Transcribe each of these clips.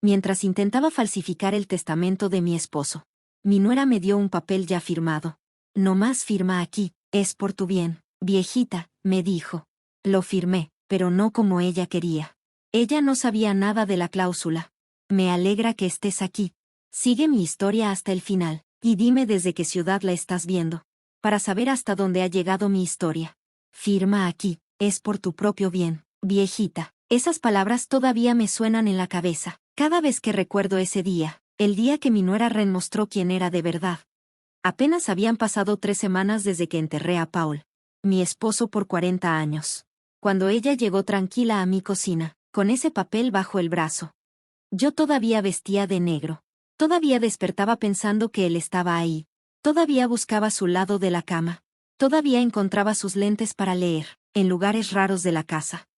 mientras intentaba falsificar el testamento de mi esposo. Mi nuera me dio un papel ya firmado. No más firma aquí, es por tu bien, viejita, me dijo. Lo firmé, pero no como ella quería. Ella no sabía nada de la cláusula. Me alegra que estés aquí. Sigue mi historia hasta el final, y dime desde qué ciudad la estás viendo, para saber hasta dónde ha llegado mi historia. Firma aquí, es por tu propio bien, viejita. Esas palabras todavía me suenan en la cabeza, cada vez que recuerdo ese día, el día que mi nuera Ren mostró quién era de verdad. Apenas habían pasado 3 semanas desde que enterré a Paul, mi esposo por 40 años. Cuando ella llegó tranquila a mi cocina, con ese papel bajo el brazo. Yo todavía vestía de negro. Todavía despertaba pensando que él estaba ahí. Todavía buscaba su lado de la cama. Todavía encontraba sus lentes para leer, en lugares raros de la casa.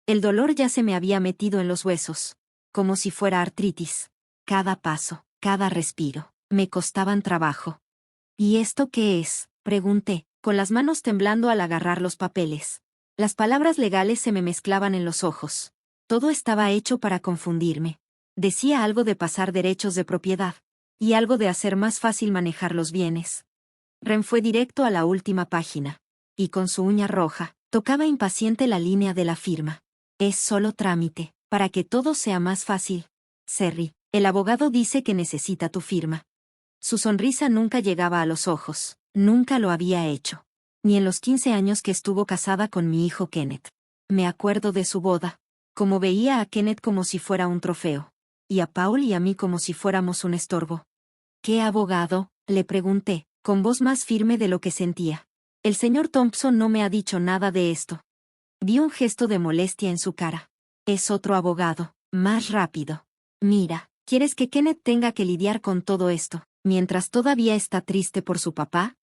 El dolor ya se me había metido en los huesos, como si fuera artritis. Cada paso, cada respiro, me costaban trabajo. ¿Y esto qué es?, pregunté, con las manos temblando al agarrar los papeles. Las palabras legales se me mezclaban en los ojos. Todo estaba hecho para confundirme. Decía algo de pasar derechos de propiedad, y algo de hacer más fácil manejar los bienes. Ren fue directo a la última página, y con su uña roja, tocaba impaciente la línea de la firma. Es solo trámite, para que todo sea más fácil. Serry, el abogado dice que necesita tu firma. Su sonrisa nunca llegaba a los ojos, nunca lo había hecho. Ni en los 15 años que estuvo casada con mi hijo Kenneth. Me acuerdo de su boda, como veía a Kenneth como si fuera un trofeo, y a Paul y a mí como si fuéramos un estorbo. ¿Qué abogado?, le pregunté, con voz más firme de lo que sentía. El señor Thompson no me ha dicho nada de esto. Vi un gesto de molestia en su cara. Es otro abogado, más rápido. Mira, ¿quieres que Kenneth tenga que lidiar con todo esto, mientras todavía está triste por su papá?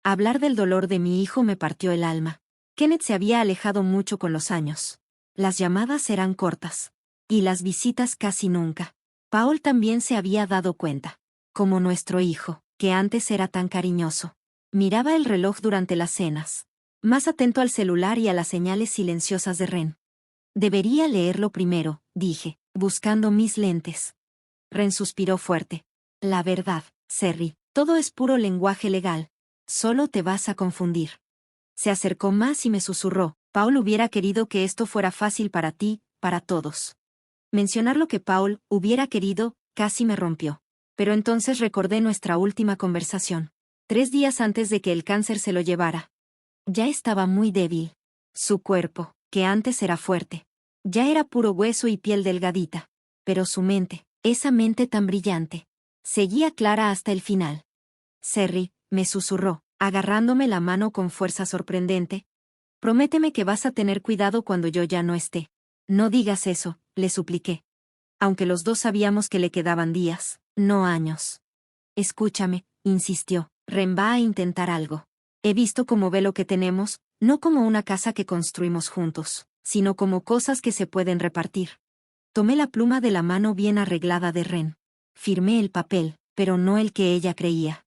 Hablar del dolor de mi hijo me partió el alma. Kenneth se había alejado mucho con los años. Las llamadas eran cortas. Y las visitas casi nunca. Paul también se había dado cuenta. Como nuestro hijo, que antes era tan cariñoso. Miraba el reloj durante las cenas. Más atento al celular y a las señales silenciosas de Ren. Debería leerlo primero, dije, buscando mis lentes. Ren suspiró fuerte. La verdad, Serry, todo es puro lenguaje legal. Solo te vas a confundir. Se acercó más y me susurró, Paul hubiera querido que esto fuera fácil para ti, para todos. Mencionar lo que Paul hubiera querido, casi me rompió. Pero entonces recordé nuestra última conversación. 3 días antes de que el cáncer se lo llevara. Ya estaba muy débil. Su cuerpo, que antes era fuerte, ya era puro hueso y piel delgadita. Pero su mente, esa mente tan brillante, seguía clara hasta el final. Serry, me susurró, agarrándome la mano con fuerza sorprendente. Prométeme que vas a tener cuidado cuando yo ya no esté. No digas eso, le supliqué. Aunque los dos sabíamos que le quedaban días, no años. Escúchame, insistió, Ren va a intentar algo. He visto cómo ve lo que tenemos, no como una casa que construimos juntos, sino como cosas que se pueden repartir. Tomé la pluma de la mano bien arreglada de Ren. Firmé el papel, pero no el que ella creía.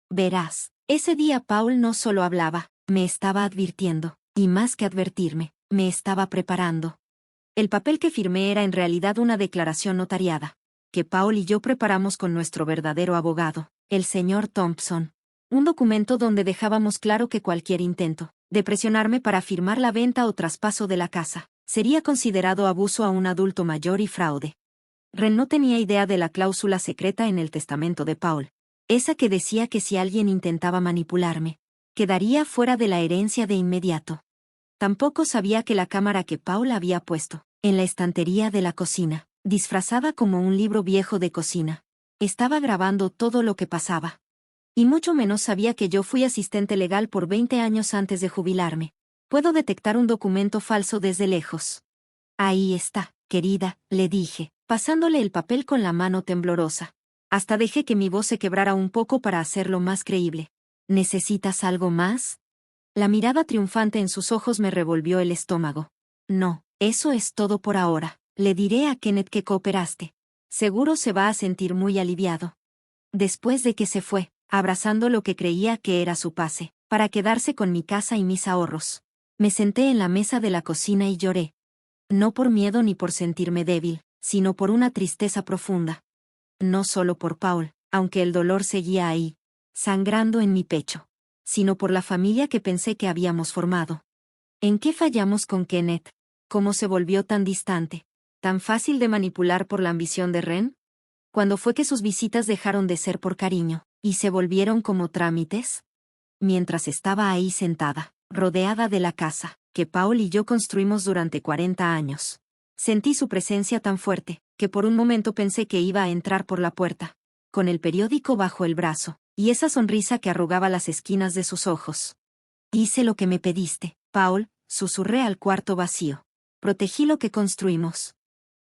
Verás, ese día Paul no solo hablaba, me estaba advirtiendo, y más que advertirme, me estaba preparando. El papel que firmé era en realidad una declaración notariada, que Paul y yo preparamos con nuestro verdadero abogado, el señor Thompson. Un documento donde dejábamos claro que cualquier intento de presionarme para firmar la venta o traspaso de la casa sería considerado abuso a un adulto mayor y fraude. Ren no tenía idea de la cláusula secreta en el testamento de Paul. Esa que decía que si alguien intentaba manipularme, quedaría fuera de la herencia de inmediato. Tampoco sabía que la cámara que Paul había puesto en la estantería de la cocina, disfrazada como un libro viejo de cocina, estaba grabando todo lo que pasaba. Y mucho menos sabía que yo fui asistente legal por 20 años antes de jubilarme. Puedo detectar un documento falso desde lejos. Ahí está, querida, le dije, pasándole el papel con la mano temblorosa. Hasta dejé que mi voz se quebrara un poco para hacerlo más creíble. ¿Necesitas algo más? La mirada triunfante en sus ojos me revolvió el estómago. No, eso es todo por ahora. Le diré a Kenneth que cooperaste. Seguro se va a sentir muy aliviado. Después de que se fue, abrazando lo que creía que era su pase, para quedarse con mi casa y mis ahorros. Me senté en la mesa de la cocina y lloré. No por miedo ni por sentirme débil, sino por una tristeza profunda. No solo por Paul, aunque el dolor seguía ahí, sangrando en mi pecho, sino por la familia que pensé que habíamos formado. ¿En qué fallamos con Kenneth? ¿Cómo se volvió tan distante, tan fácil de manipular por la ambición de Ren? ¿Cuándo fue que sus visitas dejaron de ser por cariño, y se volvieron como trámites? Mientras estaba ahí sentada, rodeada de la casa, que Paul y yo construimos durante 40 años. Sentí su presencia tan fuerte, que por un momento pensé que iba a entrar por la puerta, con el periódico bajo el brazo, y esa sonrisa que arrugaba las esquinas de sus ojos. Hice lo que me pediste, Paul, susurré al cuarto vacío. Protegí lo que construimos.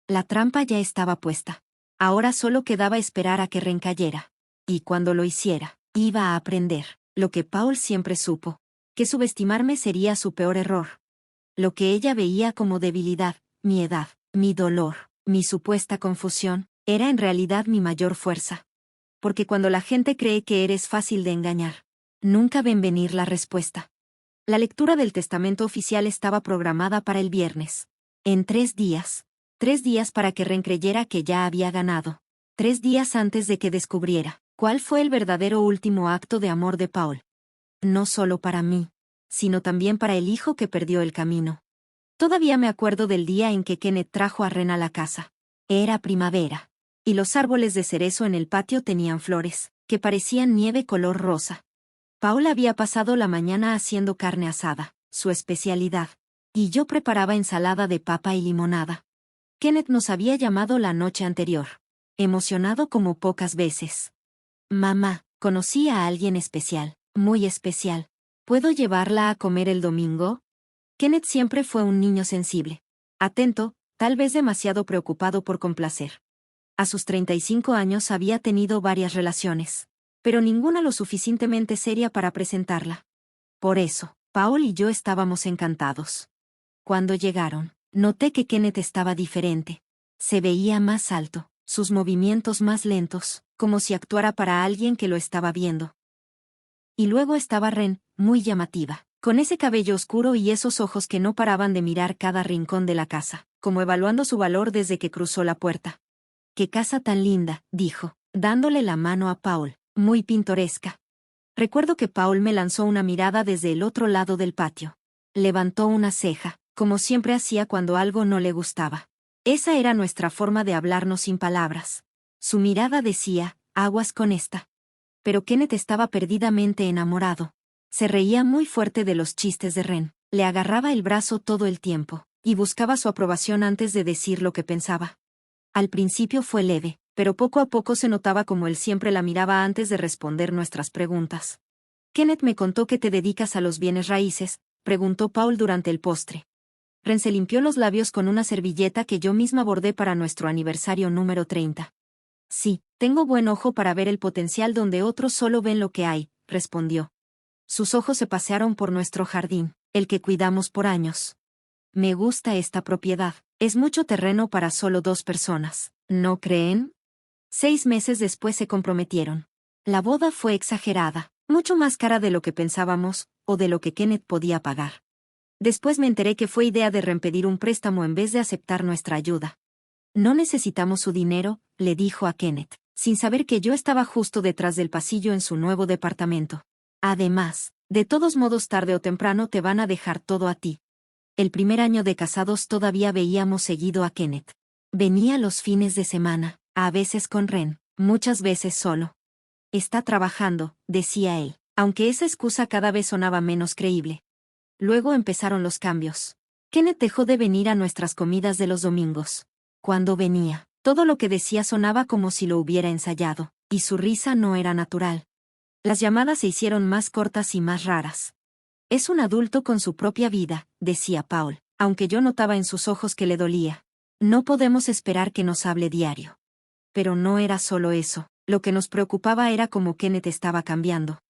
La trampa ya estaba puesta. Ahora solo quedaba esperar a que Ren cayera. Y cuando lo hiciera, iba a aprender lo que Paul siempre supo, que subestimarme sería su peor error. Lo que ella veía como debilidad, mi edad, mi dolor, mi supuesta confusión, era en realidad mi mayor fuerza. Porque cuando la gente cree que eres fácil de engañar, nunca ven venir la respuesta. La lectura del testamento oficial estaba programada para el viernes. En 3 días. 3 días para que Ren creyera que ya había ganado. 3 días antes de que descubriera cuál fue el verdadero último acto de amor de Paul. No solo para mí, sino también para el hijo que perdió el camino. Todavía me acuerdo del día en que Kenneth trajo a Ren a la casa. Era primavera. Y los árboles de cerezo en el patio tenían flores, que parecían nieve color rosa. Paul había pasado la mañana haciendo carne asada, su especialidad, y yo preparaba ensalada de papa y limonada. Kenneth nos había llamado la noche anterior, emocionado como pocas veces. Mamá, conocí a alguien especial, muy especial. ¿Puedo llevarla a comer el domingo? Kenneth siempre fue un niño sensible, atento, tal vez demasiado preocupado por complacer. A sus 35 años había tenido varias relaciones, pero ninguna lo suficientemente seria para presentarla. Por eso, Paul y yo estábamos encantados. Cuando llegaron, noté que Kenneth estaba diferente. Se veía más alto, sus movimientos más lentos, como si actuara para alguien que lo estaba viendo. Y luego estaba Ren, muy llamativa, con ese cabello oscuro y esos ojos que no paraban de mirar cada rincón de la casa, como evaluando su valor desde que cruzó la puerta. «¡Qué casa tan linda!», dijo, dándole la mano a Paul, muy pintoresca. Recuerdo que Paul me lanzó una mirada desde el otro lado del patio. Levantó una ceja, como siempre hacía cuando algo no le gustaba. Esa era nuestra forma de hablarnos sin palabras. Su mirada decía, aguas con esta. Pero Kenneth estaba perdidamente enamorado. Se reía muy fuerte de los chistes de Ren, le agarraba el brazo todo el tiempo, y buscaba su aprobación antes de decir lo que pensaba. Al principio fue leve, pero poco a poco se notaba como él siempre la miraba antes de responder nuestras preguntas. «Kenneth me contó que te dedicas a los bienes raíces», preguntó Paul durante el postre. Ren se limpió los labios con una servilleta que yo misma bordé para nuestro aniversario número 30. «Sí, tengo buen ojo para ver el potencial donde otros solo ven lo que hay», respondió. Sus ojos se pasearon por nuestro jardín, el que cuidamos por años. «Me gusta esta propiedad. Es mucho terreno para solo 2 personas, ¿no creen?». 6 meses después se comprometieron. La boda fue exagerada, mucho más cara de lo que pensábamos, o de lo que Kenneth podía pagar. Después me enteré que fue idea de Ren pedir un préstamo en vez de aceptar nuestra ayuda. «No necesitamos su dinero», le dijo a Kenneth, sin saber que yo estaba justo detrás del pasillo en su nuevo departamento. «Además, de todos modos tarde o temprano te van a dejar todo a ti». El primer año de casados todavía veíamos seguido a Kenneth. Venía los fines de semana, a veces con Ren, muchas veces solo. «Está trabajando», decía él, aunque esa excusa cada vez sonaba menos creíble. Luego empezaron los cambios. Kenneth dejó de venir a nuestras comidas de los domingos. Cuando venía, todo lo que decía sonaba como si lo hubiera ensayado, y su risa no era natural. Las llamadas se hicieron más cortas y más raras. «Es un adulto con su propia vida», decía Paul, aunque yo notaba en sus ojos que le dolía. «No podemos esperar que nos hable diario». Pero no era solo eso, lo que nos preocupaba era cómo Kenneth estaba cambiando.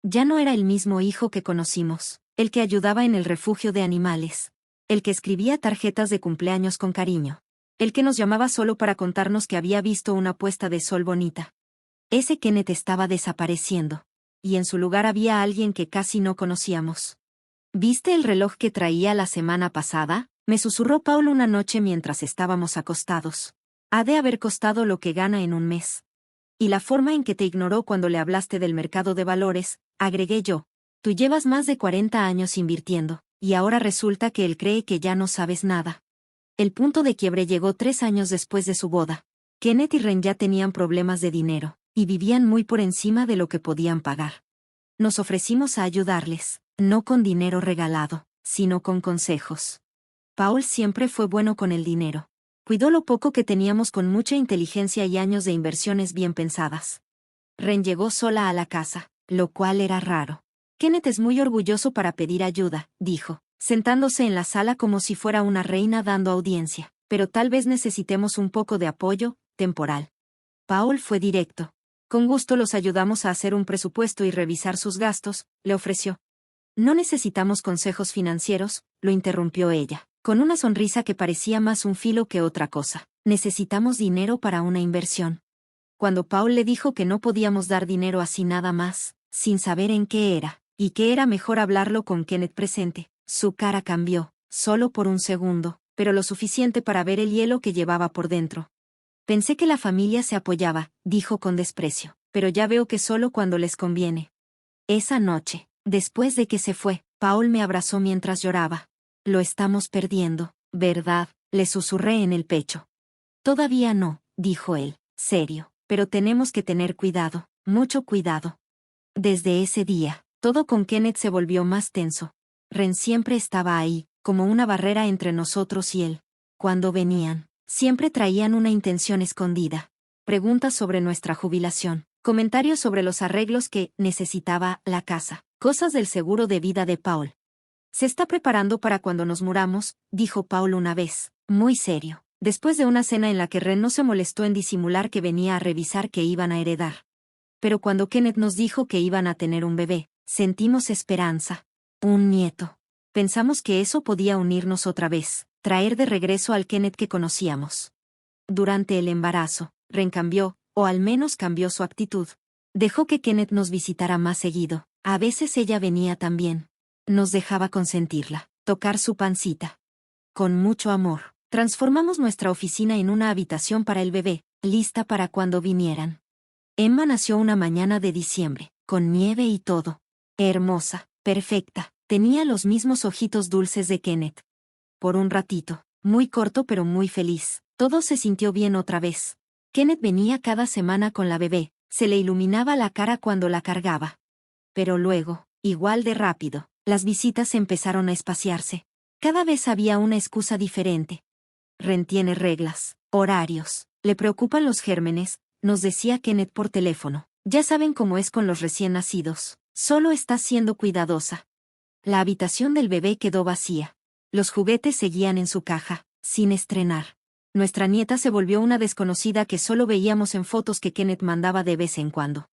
Ya no era el mismo hijo que conocimos, el que ayudaba en el refugio de animales, el que escribía tarjetas de cumpleaños con cariño, el que nos llamaba solo para contarnos que había visto una puesta de sol bonita. Ese Kenneth estaba desapareciendo. Y en su lugar había alguien que casi no conocíamos. «¿Viste el reloj que traía la semana pasada?», me susurró Paul una noche mientras estábamos acostados. Ha de haber costado lo que gana en un mes. Y la forma en que te ignoró cuando le hablaste del mercado de valores, agregué yo. Tú llevas más de 40 años invirtiendo, y ahora resulta que él cree que ya no sabes nada. El punto de quiebre llegó 3 años después de su boda. Kenneth y Ren ya tenían problemas de dinero, y vivían muy por encima de lo que podían pagar. Nos ofrecimos a ayudarles, no con dinero regalado, sino con consejos. Paul siempre fue bueno con el dinero. Cuidó lo poco que teníamos con mucha inteligencia y años de inversiones bien pensadas. Ren llegó sola a la casa, lo cual era raro. Kenneth es muy orgulloso para pedir ayuda, dijo, sentándose en la sala como si fuera una reina dando audiencia, pero tal vez necesitemos un poco de apoyo, temporal. Paul fue directo. Con gusto los ayudamos a hacer un presupuesto y revisar sus gastos, le ofreció. No necesitamos consejos financieros, lo interrumpió ella, con una sonrisa que parecía más un filo que otra cosa. Necesitamos dinero para una inversión. Cuando Paul le dijo que no podíamos dar dinero así nada más, sin saber en qué era, y que era mejor hablarlo con Kenneth presente, su cara cambió, solo por un segundo, pero lo suficiente para ver el hielo que llevaba por dentro. Pensé que la familia se apoyaba, dijo con desprecio, pero ya veo que solo cuando les conviene. Esa noche, después de que se fue, Paul me abrazó mientras lloraba. Lo estamos perdiendo, ¿verdad?, le susurré en el pecho. Todavía no, dijo él, serio, pero tenemos que tener cuidado, mucho cuidado. Desde ese día, todo con Kenneth se volvió más tenso. Ren siempre estaba ahí, como una barrera entre nosotros y él. Cuando venían, siempre traían una intención escondida. Preguntas sobre nuestra jubilación, comentarios sobre los arreglos que necesitaba la casa, cosas del seguro de vida de Paul. Se está preparando para cuando nos muramos, dijo Paul una vez, muy serio, después de una cena en la que Ren no se molestó en disimular que venía a revisar qué iban a heredar. Pero cuando Kenneth nos dijo que iban a tener un bebé, sentimos esperanza. Un nieto. Pensamos que eso podía unirnos otra vez, traer de regreso al Kenneth que conocíamos. Durante el embarazo, Ren cambió, o al menos cambió su actitud. Dejó que Kenneth nos visitara más seguido. A veces ella venía también. Nos dejaba consentirla, tocar su pancita. Con mucho amor, transformamos nuestra oficina en una habitación para el bebé, lista para cuando vinieran. Emma nació una mañana de diciembre, con nieve y todo. Hermosa, perfecta, tenía los mismos ojitos dulces de Kenneth. Por un ratito, muy corto pero muy feliz, todo se sintió bien otra vez. Kenneth venía cada semana con la bebé, se le iluminaba la cara cuando la cargaba. Pero luego, igual de rápido, las visitas empezaron a espaciarse. Cada vez había una excusa diferente. Ren tiene reglas, horarios, le preocupan los gérmenes, nos decía Kenneth por teléfono. Ya saben cómo es con los recién nacidos. Solo está siendo cuidadosa. La habitación del bebé quedó vacía. Los juguetes seguían en su caja, sin estrenar. Nuestra nieta se volvió una desconocida que solo veíamos en fotos que Kenneth mandaba de vez en cuando.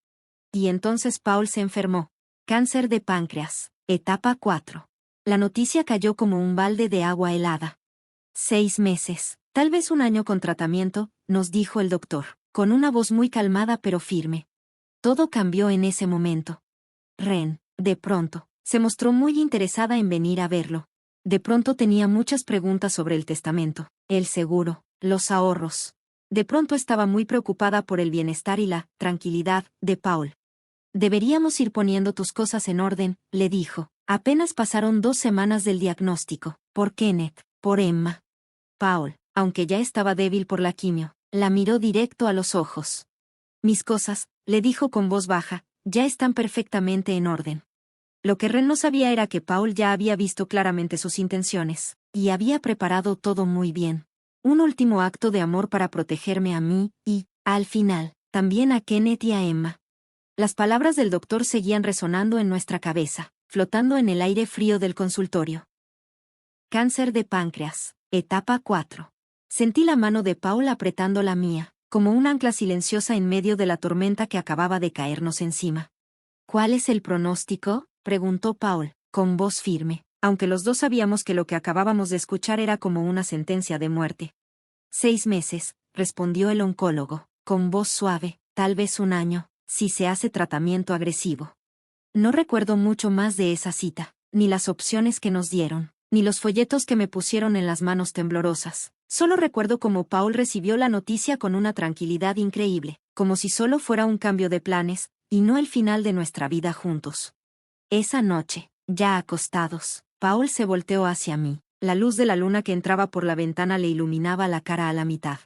Y entonces Paul se enfermó. Cáncer de páncreas, etapa 4. La noticia cayó como un balde de agua helada. 6 meses, tal vez un año con tratamiento, nos dijo el doctor, con una voz muy calmada pero firme. Todo cambió en ese momento. Ren, de pronto, se mostró muy interesada en venir a verlo. De pronto tenía muchas preguntas sobre el testamento, el seguro, los ahorros. De pronto estaba muy preocupada por el bienestar y la tranquilidad de Paul. Deberíamos ir poniendo tus cosas en orden, le dijo. Apenas pasaron 2 semanas del diagnóstico, por Kenneth, por Emma. Paul, aunque ya estaba débil por la quimio, la miró directo a los ojos. Mis cosas, le dijo con voz baja, ya están perfectamente en orden. Lo que Ren no sabía era que Paul ya había visto claramente sus intenciones, y había preparado todo muy bien. Un último acto de amor para protegerme a mí, y, al final, también a Kenneth y a Emma. Las palabras del doctor seguían resonando en nuestra cabeza, flotando en el aire frío del consultorio. Cáncer de páncreas, etapa 4. Sentí la mano de Paul apretando la mía, como un ancla silenciosa en medio de la tormenta que acababa de caernos encima. ¿Cuál es el pronóstico?, preguntó Paul, con voz firme, aunque los dos sabíamos que lo que acabábamos de escuchar era como una sentencia de muerte. 6 meses, respondió el oncólogo, con voz suave, tal vez un año, si se hace tratamiento agresivo. No recuerdo mucho más de esa cita, ni las opciones que nos dieron, ni los folletos que me pusieron en las manos temblorosas. Solo recuerdo cómo Paul recibió la noticia con una tranquilidad increíble, como si solo fuera un cambio de planes, y no el final de nuestra vida juntos. Esa noche, ya acostados, Paul se volteó hacia mí. La luz de la luna que entraba por la ventana le iluminaba la cara a la mitad.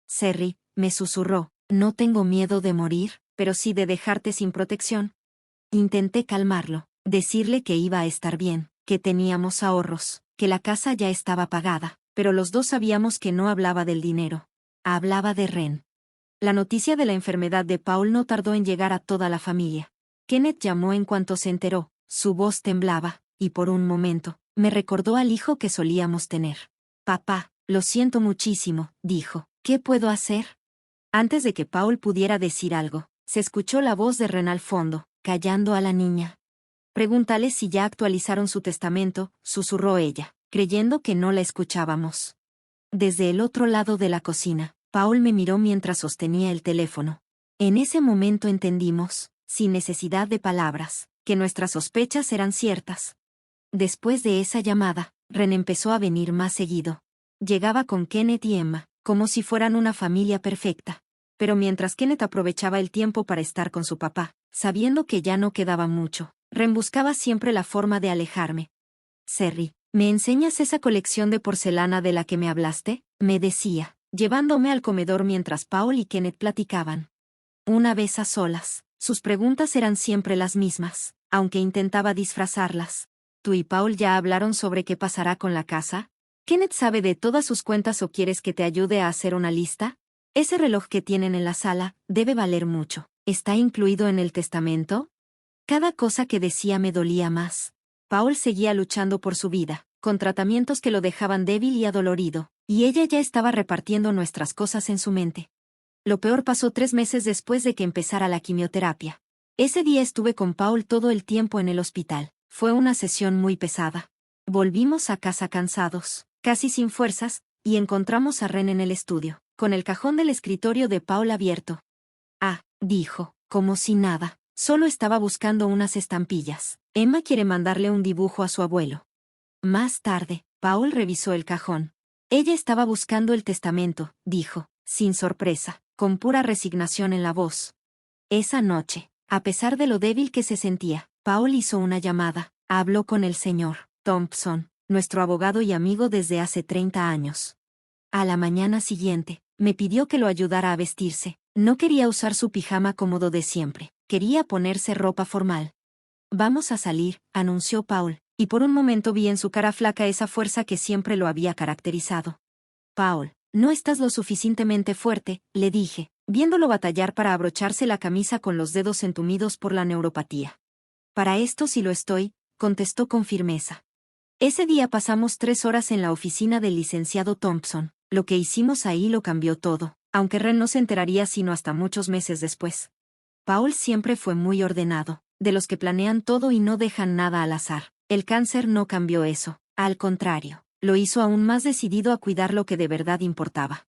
Serry, me susurró, no tengo miedo de morir, pero sí de dejarte sin protección. Intenté calmarlo, decirle que iba a estar bien, que teníamos ahorros, que la casa ya estaba pagada, pero los dos sabíamos que no hablaba del dinero. Hablaba de Ren. La noticia de la enfermedad de Paul no tardó en llegar a toda la familia. Kenneth llamó en cuanto se enteró, su voz temblaba, y por un momento, me recordó al hijo que solíamos tener. Papá, lo siento muchísimo, dijo. ¿Qué puedo hacer? Antes de que Paul pudiera decir algo, se escuchó la voz de Ren al fondo, callando a la niña. Pregúntale si ya actualizaron su testamento, susurró ella, creyendo que no la escuchábamos. Desde el otro lado de la cocina, Paul me miró mientras sostenía el teléfono. En ese momento entendimos, sin necesidad de palabras, que nuestras sospechas eran ciertas. Después de esa llamada, Ren empezó a venir más seguido. Llegaba con Kenneth y Emma, como si fueran una familia perfecta. Pero mientras Kenneth aprovechaba el tiempo para estar con su papá, sabiendo que ya no quedaba mucho, Ren buscaba siempre la forma de alejarme. Serry, ¿me enseñas esa colección de porcelana de la que me hablaste? Me decía, llevándome al comedor mientras Paul y Kenneth platicaban. Una vez a solas, sus preguntas eran siempre las mismas, aunque intentaba disfrazarlas. ¿Tú y Paul ya hablaron sobre qué pasará con la casa? ¿Kenneth sabe de todas sus cuentas o quieres que te ayude a hacer una lista? Ese reloj que tienen en la sala debe valer mucho. ¿Está incluido en el testamento? Cada cosa que decía me dolía más. Paul seguía luchando por su vida, con tratamientos que lo dejaban débil y adolorido, y ella ya estaba repartiendo nuestras cosas en su mente. Lo peor pasó 3 meses después de que empezara la quimioterapia. Ese día estuve con Paul todo el tiempo en el hospital. Fue una sesión muy pesada. Volvimos a casa cansados, casi sin fuerzas, y encontramos a Ren en el estudio, con el cajón del escritorio de Paul abierto. Ah, dijo, como si nada, solo estaba buscando unas estampillas. Emma quiere mandarle un dibujo a su abuelo. Más tarde, Paul revisó el cajón. Ella estaba buscando el testamento, dijo, sin sorpresa, con pura resignación en la voz. Esa noche, a pesar de lo débil que se sentía, Paul hizo una llamada, habló con el señor Thompson, nuestro abogado y amigo desde hace 30 años. A la mañana siguiente, me pidió que lo ayudara a vestirse. No quería usar su pijama cómodo de siempre, quería ponerse ropa formal. Vamos a salir, anunció Paul, y por un momento vi en su cara flaca esa fuerza que siempre lo había caracterizado. Paul, no estás lo suficientemente fuerte, le dije, viéndolo batallar para abrocharse la camisa con los dedos entumidos por la neuropatía. Para esto sí lo estoy, contestó con firmeza. Ese día pasamos 3 horas en la oficina del licenciado Thompson. Lo que hicimos ahí lo cambió todo, aunque Ren no se enteraría sino hasta muchos meses después. Paul siempre fue muy ordenado, de los que planean todo y no dejan nada al azar. El cáncer no cambió eso, al contrario, lo hizo aún más decidido a cuidar lo que de verdad importaba.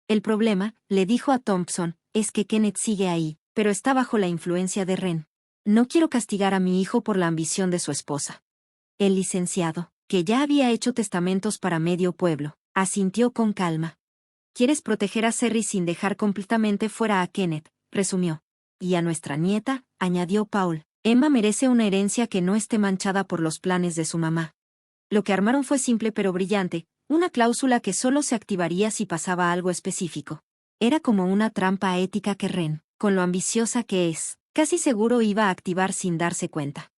El problema, le dijo a Thompson, es que Kenneth sigue ahí, pero está bajo la influencia de Ren. No quiero castigar a mi hijo por la ambición de su esposa. El licenciado, que ya había hecho testamentos para medio pueblo, asintió con calma. Quieres proteger a Serry sin dejar completamente fuera a Kenneth, resumió. Y a nuestra nieta, añadió Paul. Emma merece una herencia que no esté manchada por los planes de su mamá. Lo que armaron fue simple pero brillante, una cláusula que solo se activaría si pasaba algo específico. Era como una trampa ética que Ren, con lo ambiciosa que es, casi seguro iba a activar sin darse cuenta.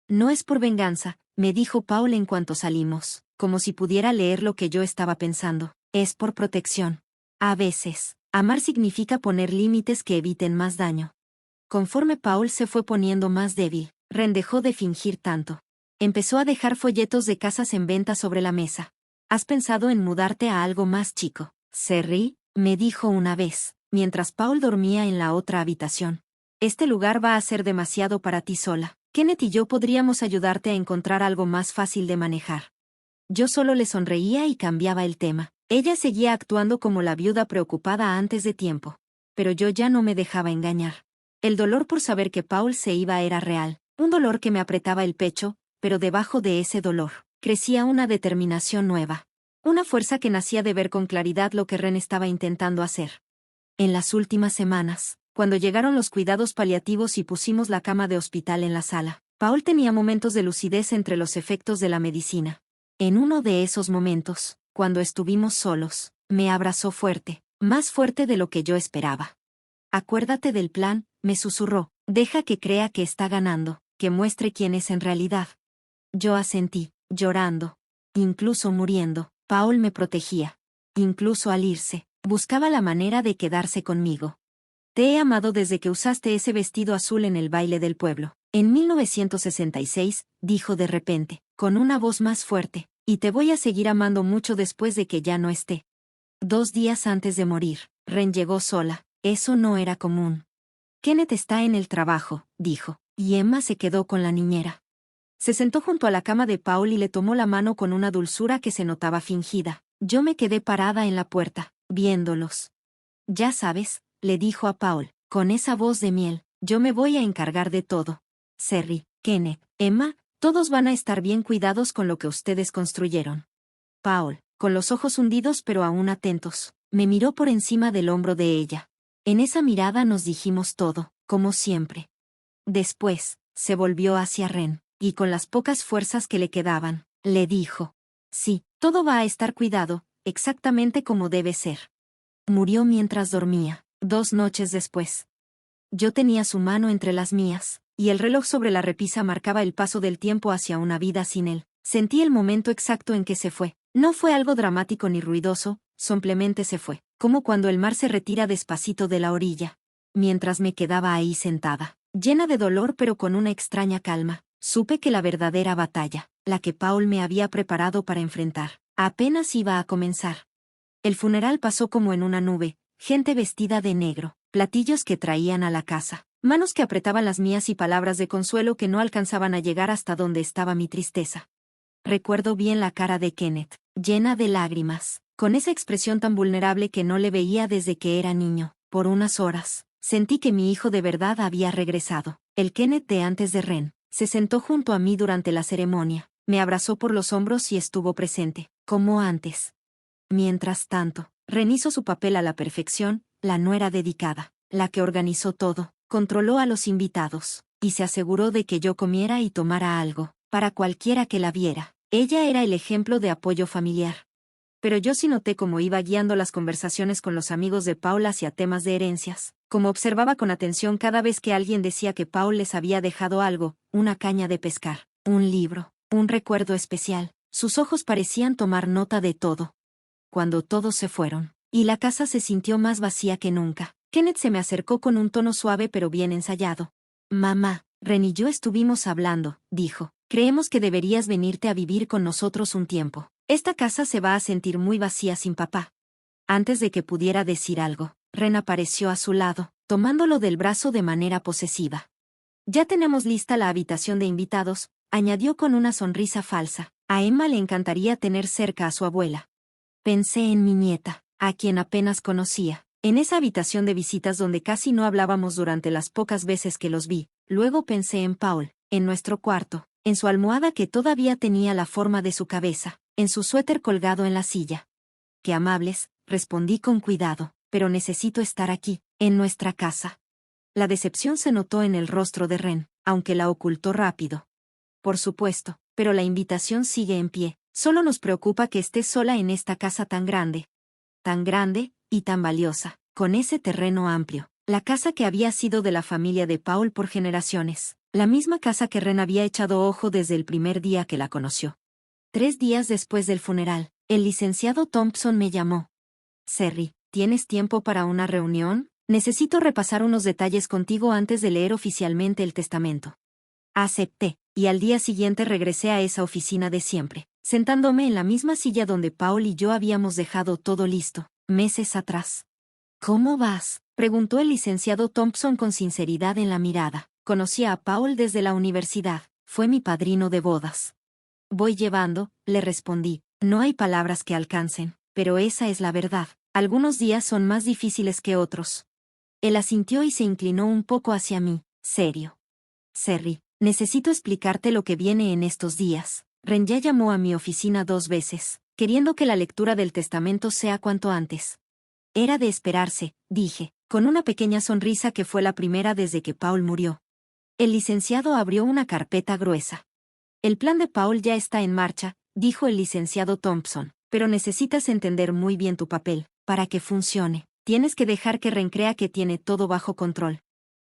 No es por venganza, me dijo Paul en cuanto salimos, como si pudiera leer lo que yo estaba pensando. Es por protección. A veces, amar significa poner límites que eviten más daño. Conforme Paul se fue poniendo más débil, Ren dejó de fingir tanto. Empezó a dejar folletos de casas en venta sobre la mesa. ¿Has pensado en mudarte a algo más chico, Serry? Me dijo una vez, mientras Paul dormía en la otra habitación. Este lugar va a ser demasiado para ti sola. Kenneth y yo podríamos ayudarte a encontrar algo más fácil de manejar. Yo solo le sonreía y cambiaba el tema. Ella seguía actuando como la viuda preocupada antes de tiempo. Pero yo ya no me dejaba engañar. El dolor por saber que Paul se iba era real, un dolor que me apretaba el pecho, pero debajo de ese dolor, crecía una determinación nueva. Una fuerza que nacía de ver con claridad lo que Ren estaba intentando hacer. En las últimas semanas, cuando llegaron los cuidados paliativos y pusimos la cama de hospital en la sala, Paul tenía momentos de lucidez entre los efectos de la medicina. En uno de esos momentos, cuando estuvimos solos, me abrazó fuerte, más fuerte de lo que yo esperaba. Acuérdate del plan, me susurró, deja que crea que está ganando, que muestre quién es en realidad. Yo asentí, llorando. Incluso muriendo, Paul me protegía. Incluso al irse, buscaba la manera de quedarse conmigo. Te he amado desde que usaste ese vestido azul en el baile del pueblo. En 1966, dijo de repente, con una voz más fuerte, y te voy a seguir amando mucho después de que ya no esté. 2 días antes de morir, Ren llegó sola, eso no era común. Kenneth está en el trabajo, dijo, y Emma se quedó con la niñera. Se sentó junto a la cama de Paul y le tomó la mano con una dulzura que se notaba fingida. Yo me quedé parada en la puerta, viéndolos. Ya sabes, le dijo a Paul, con esa voz de miel, yo me voy a encargar de todo. Serry, Kenneth, Emma, todos van a estar bien cuidados con lo que ustedes construyeron. Paul, con los ojos hundidos pero aún atentos, me miró por encima del hombro de ella. En esa mirada nos dijimos todo, como siempre. Después, se volvió hacia Ren, y con las pocas fuerzas que le quedaban, le dijo. Sí, todo va a estar cuidado, exactamente como debe ser. Murió mientras dormía, 2 noches después. Yo tenía su mano entre las mías, y el reloj sobre la repisa marcaba el paso del tiempo hacia una vida sin él. Sentí el momento exacto en que se fue. No fue algo dramático ni ruidoso, simplemente se fue, como cuando el mar se retira despacito de la orilla. Mientras me quedaba ahí sentada, llena de dolor pero con una extraña calma, supe que la verdadera batalla, la que Paul me había preparado para enfrentar, apenas iba a comenzar. El funeral pasó como en una nube, gente vestida de negro, platillos que traían a la casa, manos que apretaban las mías y palabras de consuelo que no alcanzaban a llegar hasta donde estaba mi tristeza. Recuerdo bien la cara de Kenneth, llena de lágrimas, con esa expresión tan vulnerable que no le veía desde que era niño. Por unas horas, sentí que mi hijo de verdad había regresado. El Kenneth de antes de Ren se sentó junto a mí durante la ceremonia, me abrazó por los hombros y estuvo presente, como antes. Mientras tanto, Ren hizo su papel a la perfección, la nuera dedicada, la que organizó todo, controló a los invitados, y se aseguró de que yo comiera y tomara algo, para cualquiera que la viera. Ella era el ejemplo de apoyo familiar. Pero yo sí noté cómo iba guiando las conversaciones con los amigos de Paul hacia temas de herencias, como observaba con atención cada vez que alguien decía que Paul les había dejado algo, una caña de pescar, un libro, un recuerdo especial. Sus ojos parecían tomar nota de todo. Cuando todos se fueron, y la casa se sintió más vacía que nunca, Kenneth se me acercó con un tono suave pero bien ensayado. Mamá, Ren y yo estuvimos hablando, dijo. Creemos que deberías venirte a vivir con nosotros un tiempo. Esta casa se va a sentir muy vacía sin papá. Antes de que pudiera decir algo, Ren apareció a su lado, tomándolo del brazo de manera posesiva. Ya tenemos lista la habitación de invitados, añadió con una sonrisa falsa. A Emma le encantaría tener cerca a su abuela. Pensé en mi nieta, a quien apenas conocía, en esa habitación de visitas donde casi no hablábamos durante las pocas veces que los vi. Luego pensé en Paul, en nuestro cuarto, en su almohada que todavía tenía la forma de su cabeza, en su suéter colgado en la silla. Qué amables, respondí con cuidado, pero necesito estar aquí, en nuestra casa. La decepción se notó en el rostro de Ren, aunque la ocultó rápido. Por supuesto, pero la invitación sigue en pie, solo nos preocupa que estés sola en esta casa tan grande y tan valiosa, con ese terreno amplio, la casa que había sido de la familia de Paul por generaciones. La misma casa que Ren había echado ojo desde el primer día que la conoció. 3 días después del funeral, el licenciado Thompson me llamó. Serry, ¿tienes tiempo para una reunión? Necesito repasar unos detalles contigo antes de leer oficialmente el testamento. Acepté, y al día siguiente regresé a esa oficina de siempre, sentándome en la misma silla donde Paul y yo habíamos dejado todo listo, meses atrás. ¿Cómo vas?, preguntó el licenciado Thompson con sinceridad en la mirada. Conocía a Paul desde la universidad, fue mi padrino de bodas. Voy llevando, le respondí, no hay palabras que alcancen, pero esa es la verdad, algunos días son más difíciles que otros. Él asintió y se inclinó un poco hacia mí, serio. Serry, necesito explicarte lo que viene en estos días. Ren ya llamó a mi oficina 2 veces, queriendo que la lectura del testamento sea cuanto antes. Era de esperarse, dije, con una pequeña sonrisa que fue la primera desde que Paul murió. El licenciado abrió una carpeta gruesa. El plan de Paul ya está en marcha, dijo el licenciado Thompson, pero necesitas entender muy bien tu papel. Para que funcione, tienes que dejar que Ren crea que tiene todo bajo control.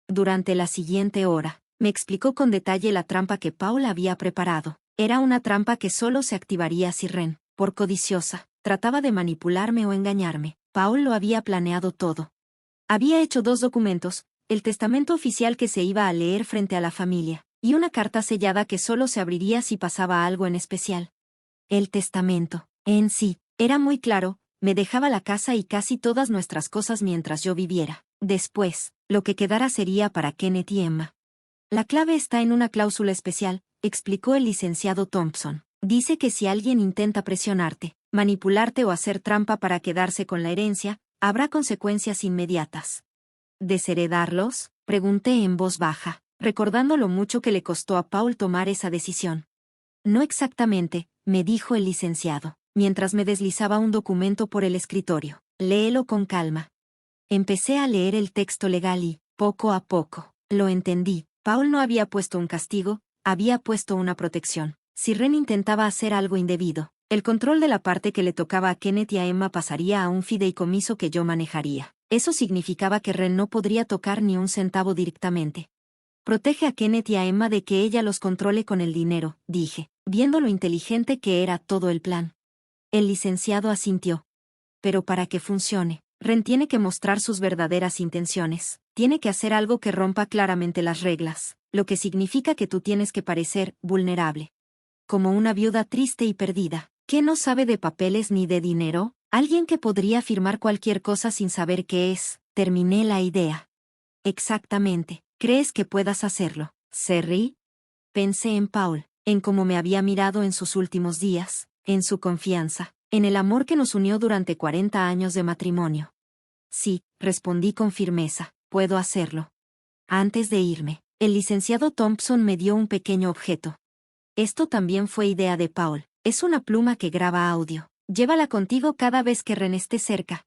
Durante la siguiente hora, me explicó con detalle la trampa que Paul había preparado. Era una trampa que solo se activaría si Ren, por codiciosa, trataba de manipularme o engañarme. Paul lo había planeado todo. Había hecho 2 documentos, el testamento oficial que se iba a leer frente a la familia, y una carta sellada que solo se abriría si pasaba algo en especial. El testamento, en sí, era muy claro, me dejaba la casa y casi todas nuestras cosas mientras yo viviera. Después, lo que quedara sería para Kenneth y Emma. La clave está en una cláusula especial, explicó el licenciado Thompson. Dice que si alguien intenta presionarte, manipularte o hacer trampa para quedarse con la herencia, habrá consecuencias inmediatas. ¿Desheredarlos?, pregunté en voz baja, recordando lo mucho que le costó a Paul tomar esa decisión. No exactamente, me dijo el licenciado, mientras me deslizaba un documento por el escritorio. Léelo con calma. Empecé a leer el texto legal y, poco a poco, lo entendí. Paul no había puesto un castigo, había puesto una protección. Si Ren intentaba hacer algo indebido, el control de la parte que le tocaba a Kenneth y a Emma pasaría a un fideicomiso que yo manejaría. Eso significaba que Ren no podría tocar ni un centavo directamente. Protege a Kenneth y a Emma de que ella los controle con el dinero, dije, viendo lo inteligente que era todo el plan. El licenciado asintió. Pero para que funcione, Ren tiene que mostrar sus verdaderas intenciones. Tiene que hacer algo que rompa claramente las reglas, lo que significa que tú tienes que parecer vulnerable. Como una viuda triste y perdida, que no sabe de papeles ni de dinero, alguien que podría firmar cualquier cosa sin saber qué es. Terminé la idea. Exactamente. ¿Crees que puedas hacerlo, Serry? Pensé en Paul, en cómo me había mirado en sus últimos días, en su confianza, en el amor que nos unió durante 40 años de matrimonio. Sí, respondí con firmeza, puedo hacerlo. Antes de irme, el licenciado Thompson me dio un pequeño objeto. Esto también fue idea de Paul, es una pluma que graba audio. Llévala contigo cada vez que Ren esté cerca.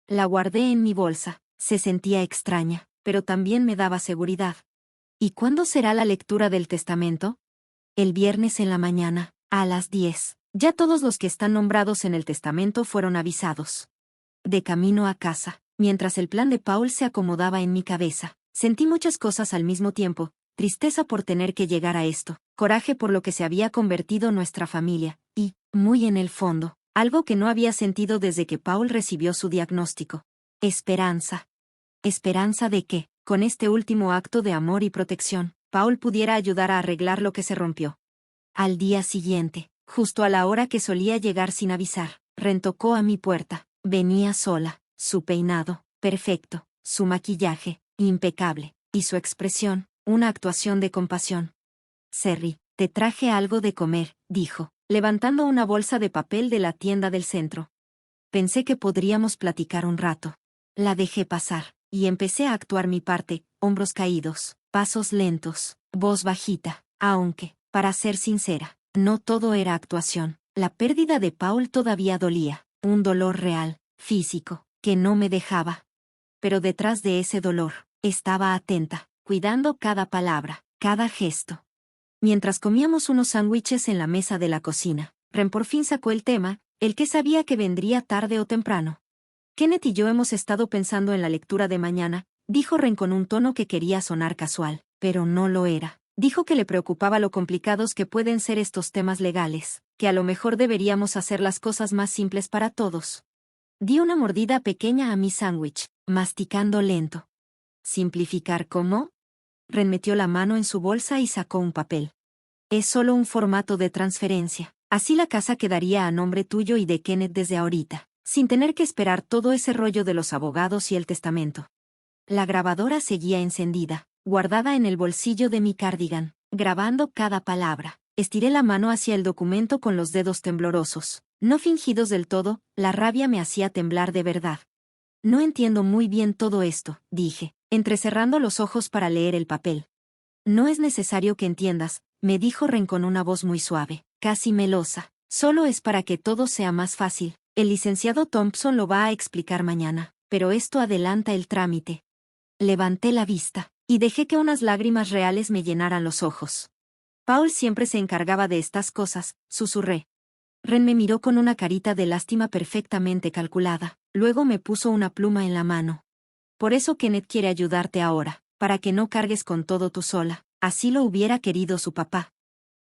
La guardé en mi bolsa, se sentía extraña, pero también me daba seguridad. ¿Y cuándo será la lectura del testamento? El viernes en la mañana, a las 10. Ya todos los que están nombrados en el testamento fueron avisados. De camino a casa, mientras el plan de Paul se acomodaba en mi cabeza, sentí muchas cosas al mismo tiempo, tristeza por tener que llegar a esto, coraje por lo que se había convertido nuestra familia, y, muy en el fondo, algo que no había sentido desde que Paul recibió su diagnóstico. Esperanza. Esperanza de que, con este último acto de amor y protección, Paul pudiera ayudar a arreglar lo que se rompió. Al día siguiente, justo a la hora que solía llegar sin avisar, Ren tocó a mi puerta. Venía sola, su peinado, perfecto, su maquillaje, impecable, y su expresión, una actuación de compasión. Serry, te traje algo de comer, dijo, levantando una bolsa de papel de la tienda del centro. Pensé que podríamos platicar un rato. La dejé pasar, y empecé a actuar mi parte, hombros caídos, pasos lentos, voz bajita, aunque, para ser sincera, no todo era actuación. La pérdida de Paul todavía dolía, un dolor real, físico, que no me dejaba. Pero detrás de ese dolor, estaba atenta, cuidando cada palabra, cada gesto. Mientras comíamos unos sándwiches en la mesa de la cocina, Ren por fin sacó el tema, el que sabía que vendría tarde o temprano. Kenneth y yo hemos estado pensando en la lectura de mañana, dijo Ren con un tono que quería sonar casual, pero no lo era. Dijo que le preocupaba lo complicados que pueden ser estos temas legales, que a lo mejor deberíamos hacer las cosas más simples para todos. Di una mordida pequeña a mi sándwich, masticando lento. ¿Simplificar cómo? Ren metió la mano en su bolsa y sacó un papel. Es solo un formato de transferencia. Así la casa quedaría a nombre tuyo y de Kenneth desde ahorita, sin tener que esperar todo ese rollo de los abogados y el testamento. La grabadora seguía encendida, guardada en el bolsillo de mi cardigan, grabando cada palabra. Estiré la mano hacia el documento con los dedos temblorosos, no fingidos del todo, la rabia me hacía temblar de verdad. No entiendo muy bien todo esto, dije, entrecerrando los ojos para leer el papel. No es necesario que entiendas, me dijo Ren con una voz muy suave, casi melosa. Solo es para que todo sea más fácil. El licenciado Thompson lo va a explicar mañana, pero esto adelanta el trámite. Levanté la vista, y dejé que unas lágrimas reales me llenaran los ojos. Paul siempre se encargaba de estas cosas, susurré. Ren me miró con una carita de lástima perfectamente calculada, luego me puso una pluma en la mano. Por eso Kenneth quiere ayudarte ahora, para que no cargues con todo tú sola, así lo hubiera querido su papá.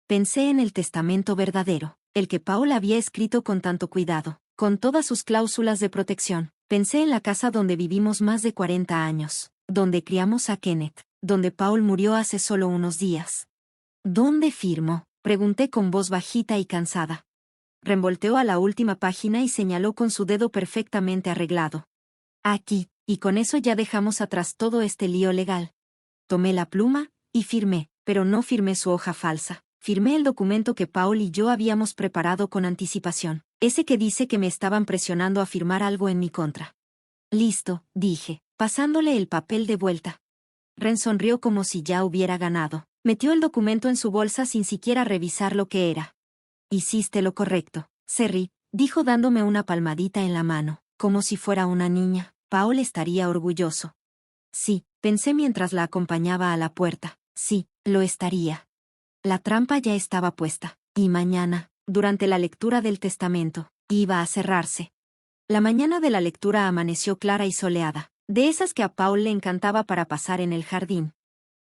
Pensé en el testamento verdadero, el que Paul había escrito con tanto cuidado, con todas sus cláusulas de protección. Pensé en la casa donde vivimos más de 40 años, donde criamos a Kenneth, donde Paul murió hace solo unos días. ¿Dónde firmo?, pregunté con voz bajita y cansada. Revolteó a la última página y señaló con su dedo perfectamente arreglado. Aquí, y con eso ya dejamos atrás todo este lío legal. Tomé la pluma, y firmé, pero no firmé su hoja falsa. Firmé el documento que Paul y yo habíamos preparado con anticipación, ese que dice que me estaban presionando a firmar algo en mi contra. Listo, dije, pasándole el papel de vuelta. Ren sonrió como si ya hubiera ganado. Metió el documento en su bolsa sin siquiera revisar lo que era. Hiciste lo correcto, Serry, dijo dándome una palmadita en la mano, como si fuera una niña. Paul estaría orgulloso. Sí, pensé mientras la acompañaba a la puerta. Sí, lo estaría. La trampa ya estaba puesta, y mañana, durante la lectura del testamento, iba a cerrarse. La mañana de la lectura amaneció clara y soleada, de esas que a Paul le encantaba para pasar en el jardín.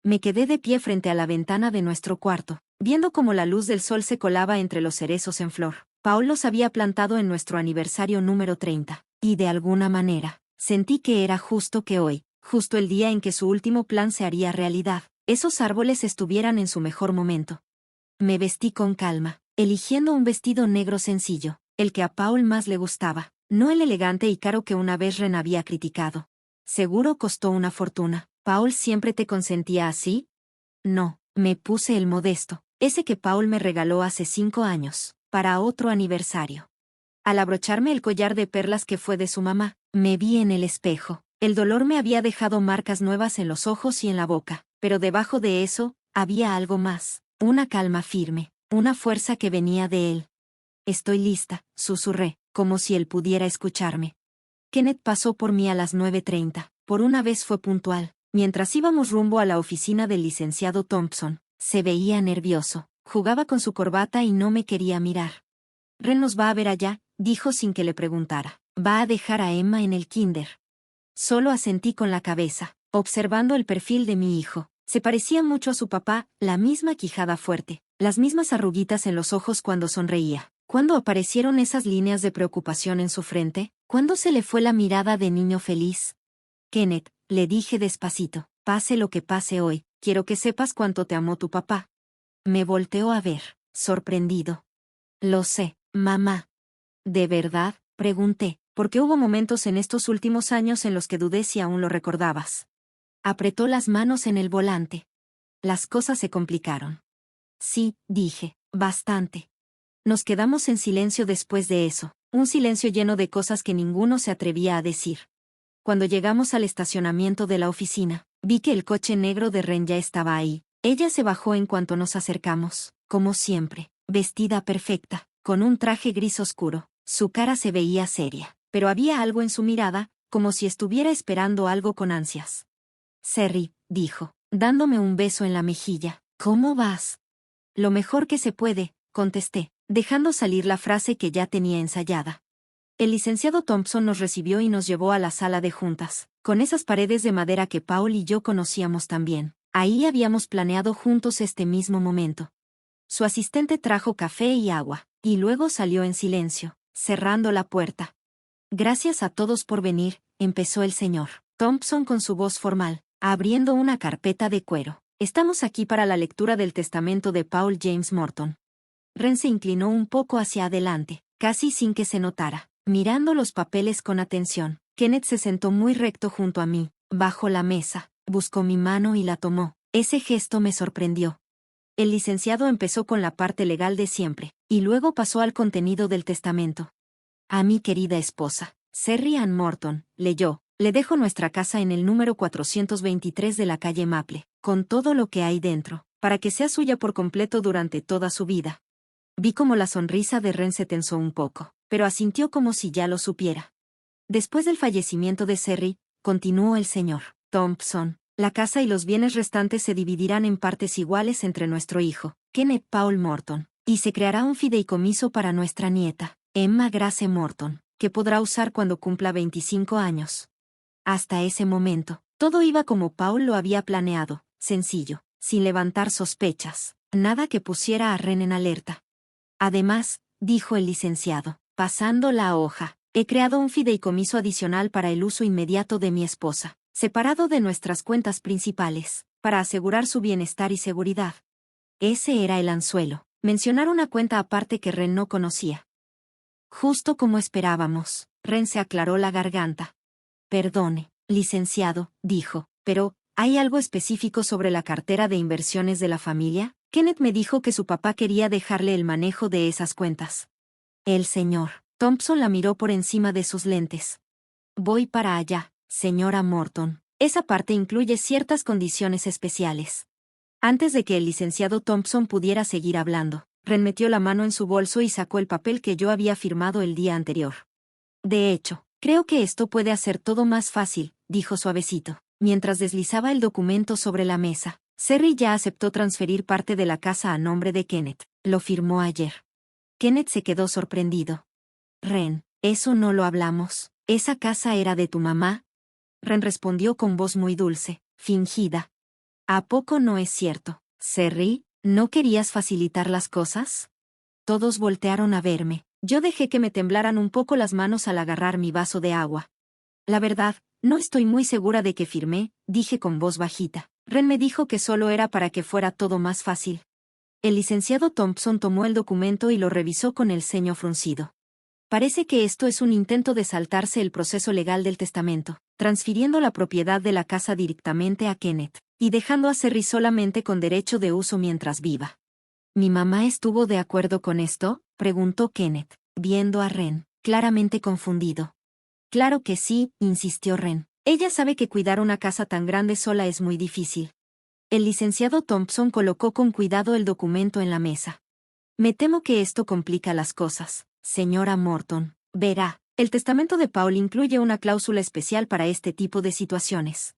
Me quedé de pie frente a la ventana de nuestro cuarto, viendo cómo la luz del sol se colaba entre los cerezos en flor. Paul los había plantado en nuestro aniversario número 30, y de alguna manera, sentí que era justo que hoy, justo el día en que su último plan se haría realidad, esos árboles estuvieran en su mejor momento. Me vestí con calma, eligiendo un vestido negro sencillo, el que a Paul más le gustaba, no el elegante y caro que una vez Ren había criticado. Seguro costó una fortuna. ¿Paul siempre te consentía así? No, me puse el modesto, ese que Paul me regaló hace 5 años, para otro aniversario. Al abrocharme el collar de perlas que fue de su mamá, me vi en el espejo. El dolor me había dejado marcas nuevas en los ojos y en la boca, pero debajo de eso, había algo más, una calma firme, una fuerza que venía de él. Estoy lista, susurré, como si él pudiera escucharme. Kenneth pasó por mí a las 9:30, por una vez fue puntual. Mientras íbamos rumbo a la oficina del licenciado Thompson, se veía nervioso, jugaba con su corbata y no me quería mirar. Ren nos va a ver allá, dijo sin que le preguntara. Va a dejar a Emma en el kinder. Solo asentí con la cabeza, observando el perfil de mi hijo. Se parecía mucho a su papá, la misma quijada fuerte, las mismas arruguitas en los ojos cuando sonreía. ¿Cuándo aparecieron esas líneas de preocupación en su frente? ¿Cuándo se le fue la mirada de niño feliz? Kenneth, le dije despacito, pase lo que pase hoy, quiero que sepas cuánto te amó tu papá. Me volteó a ver, sorprendido. Lo sé, mamá. ¿De verdad?, pregunté, porque hubo momentos en estos últimos años en los que dudé si aún lo recordabas. Apretó las manos en el volante. Las cosas se complicaron. Sí, dije, bastante. Nos quedamos en silencio después de eso, un silencio lleno de cosas que ninguno se atrevía a decir. Cuando llegamos al estacionamiento de la oficina, vi que el coche negro de Ren ya estaba ahí. Ella se bajó en cuanto nos acercamos, como siempre, vestida perfecta, con un traje gris oscuro. Su cara se veía seria, pero había algo en su mirada, como si estuviera esperando algo con ansias. Serry, dijo, dándome un beso en la mejilla. ¿Cómo vas? Lo mejor que se puede, contesté, dejando salir la frase que ya tenía ensayada. El licenciado Thompson nos recibió y nos llevó a la sala de juntas, con esas paredes de madera que Paul y yo conocíamos tan bien. Ahí habíamos planeado juntos este mismo momento. Su asistente trajo café y agua, y luego salió en silencio, cerrando la puerta. Gracias a todos por venir, empezó el señor Thompson con su voz formal, abriendo una carpeta de cuero. Estamos aquí para la lectura del testamento de Paul James Morton. Ren se inclinó un poco hacia adelante, casi sin que se notara, mirando los papeles con atención. Kenneth se sentó muy recto junto a mí, bajo la mesa, buscó mi mano y la tomó. Ese gesto me sorprendió. El licenciado empezó con la parte legal de siempre, y luego pasó al contenido del testamento. A mi querida esposa, Serry Ann Morton, leyó, le dejo nuestra casa en el número 423 de la calle Maple, con todo lo que hay dentro, para que sea suya por completo durante toda su vida. Vi cómo la sonrisa de Ren se tensó un poco, pero asintió como si ya lo supiera. Después del fallecimiento de Serry, continuó el señor Thompson, la casa y los bienes restantes se dividirán en partes iguales entre nuestro hijo, Kenneth Paul Morton, y se creará un fideicomiso para nuestra nieta, Emma Grace Morton, que podrá usar cuando cumpla 25 años. Hasta ese momento, todo iba como Paul lo había planeado, sencillo, sin levantar sospechas, nada que pusiera a Ren en alerta. Además, dijo el licenciado, pasando la hoja, he creado un fideicomiso adicional para el uso inmediato de mi esposa, separado de nuestras cuentas principales, para asegurar su bienestar y seguridad. Ese era el anzuelo, mencionar una cuenta aparte que Ren no conocía. Justo como esperábamos, Ren se aclaró la garganta. Perdone, licenciado, dijo, pero, ¿hay algo específico sobre la cartera de inversiones de la familia? Kenneth me dijo que su papá quería dejarle el manejo de esas cuentas. El señor Thompson la miró por encima de sus lentes. Voy para allá, señora Morton. Esa parte incluye ciertas condiciones especiales. Antes de que el licenciado Thompson pudiera seguir hablando, Ren metió la mano en su bolso y sacó el papel que yo había firmado el día anterior. De hecho, creo que esto puede hacer todo más fácil, dijo suavecito, mientras deslizaba el documento sobre la mesa. Serry ya aceptó transferir parte de la casa a nombre de Kenneth. Lo firmó ayer. Kenneth se quedó sorprendido. Ren, eso no lo hablamos. ¿Esa casa era de tu mamá? Ren respondió con voz muy dulce, fingida. ¿A poco no es cierto? Serry, ¿no querías facilitar las cosas? Todos voltearon a verme. Yo dejé que me temblaran un poco las manos al agarrar mi vaso de agua. La verdad, no estoy muy segura de que firmé, dije con voz bajita. Ren me dijo que solo era para que fuera todo más fácil. El licenciado Thompson tomó el documento y lo revisó con el ceño fruncido. Parece que esto es un intento de saltarse el proceso legal del testamento, transfiriendo la propiedad de la casa directamente a Kenneth, y dejando a Serry solamente con derecho de uso mientras viva. ¿Mi mamá estuvo de acuerdo con esto?, preguntó Kenneth, viendo a Ren, claramente confundido. Claro que sí, insistió Ren. Ella sabe que cuidar una casa tan grande sola es muy difícil. El licenciado Thompson colocó con cuidado el documento en la mesa. Me temo que esto complica las cosas, señora Morton. Verá, el testamento de Paul incluye una cláusula especial para este tipo de situaciones.